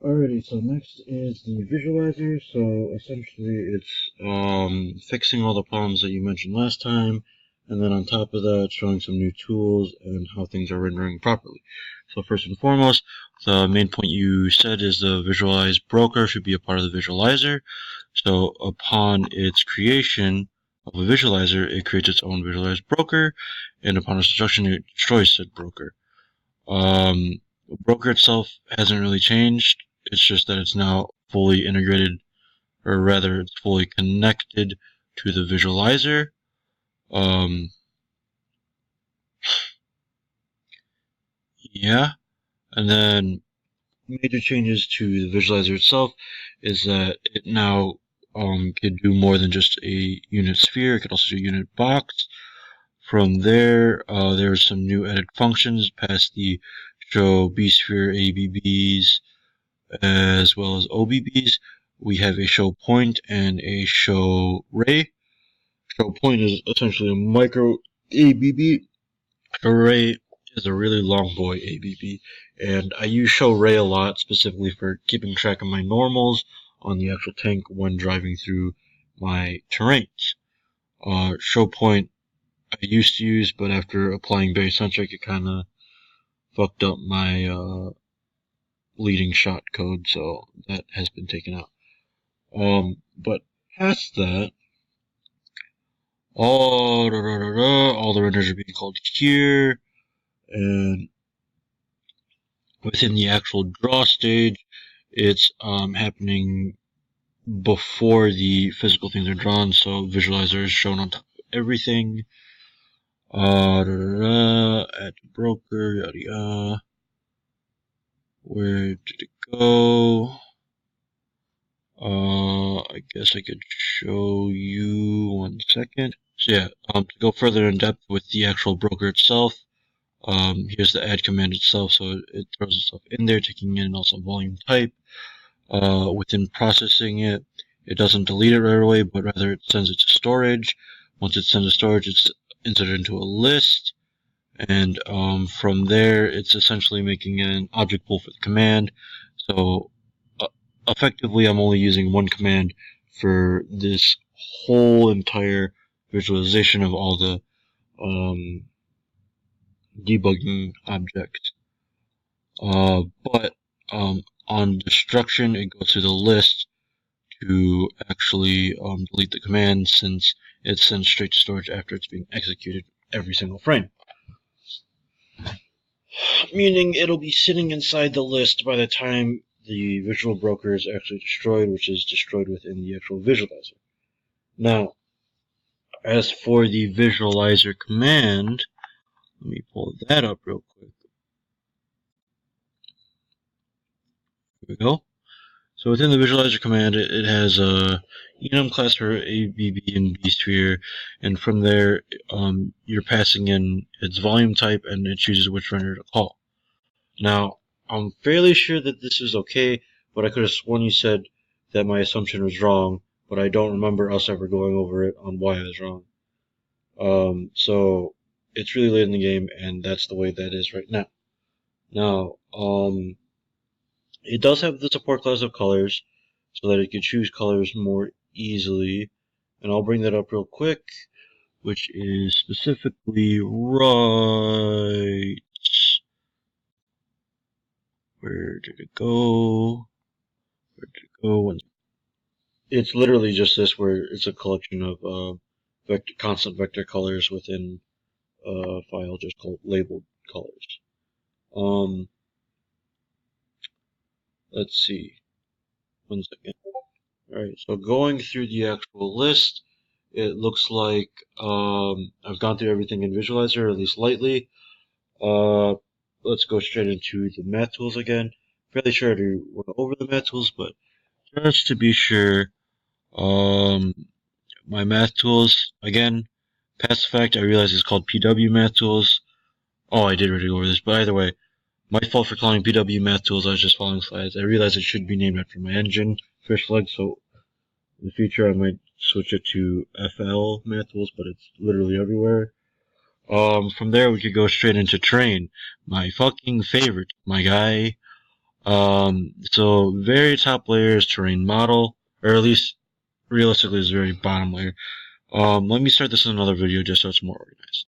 Alrighty, so next is the visualizer. So essentially it's fixing all the problems that you mentioned last time, and then on top of that showing some new tools and how things are rendering properly. So first and foremost, the main point you said is the visualize broker should be a part of the visualizer. So upon its creation of a visualizer, it creates its own visualize broker, and upon its destruction, it destroys said broker. Broker itself hasn't really changed. It's just that it's now fully integrated, or rather, it's fully connected to the visualizer. Yeah, and then major changes to the visualizer itself is that it now can do more than just a unit sphere. It could also do unit box. From there, there's some new added functions past the show B-sphere ABBs as well as OBBs. We have a show point and a show ray. Show point is essentially a micro ABB. Show ray is a really long boy ABB, and I use show ray a lot specifically for keeping track of my normals on the actual tank when driving through my terrains. Show point I used to use, but after applying barycentric, it kind of fucked up my leading shot code, so that has been taken out. But past that, all the renders are being called here, and within the actual draw stage, it's happening before the physical things are drawn, so visualizer is shown on top of everything. Add broker, yada yada. Where did it go? I guess I could show you 1 second. So yeah, to go further in depth with the actual broker itself, here's the add command itself, so it throws itself in there, taking in also volume type. Within processing it, it doesn't delete it right away, but rather it sends it to storage. Once it sends to storage, it's inserted into a list, and from there, it's essentially making an object pool for the command. So effectively, I'm only using one command for this whole entire visualization of all the debugging objects. But on destruction, it goes to the list to actually delete the command, since it's sent straight to storage after it's being executed every single frame. Meaning it'll be sitting inside the list by the time the visual broker is actually destroyed, which is destroyed within the actual visualizer. Now, as for the visualizer command, let me pull that up real quick. Here we go. So within the visualizer command, it has a enum class for ABB and B-sphere, and from there, you're passing in its volume type, and it chooses which render to call. Now, I'm fairly sure that this is okay, but I could have sworn you said that my assumption was wrong, but I don't remember us ever going over it on why I was wrong. So it's really late in the game, and that's the way that is right now. Now, it does have the support class of colors, so that it can choose colors more easily, and I'll bring that up real quick, which is specifically right. Where did it go? Where did it go? It's literally just this, where it's a collection of constant vector colors within a file just called labeled colors. Let's see. 1 second. Alright, so going through the actual list, it looks like I've gone through everything in Visualizer, at least lightly. Let's go straight into the math tools again. Fairly sure I went over the math tools, but just to be sure, my math tools, again, past the fact, I realize it's called PW math tools. Oh, I did already go over this, but either way, my fault for calling PW math tools. I was just following slides. I realized it should be named after my engine, Fish Flag, so in the future I might switch it to FL math tools, but it's literally everywhere. From there we could go straight into train, my fucking favorite, my guy. So very top layer is terrain model, or at least realistically is the very bottom layer. Let me start this in another video just so it's more organized.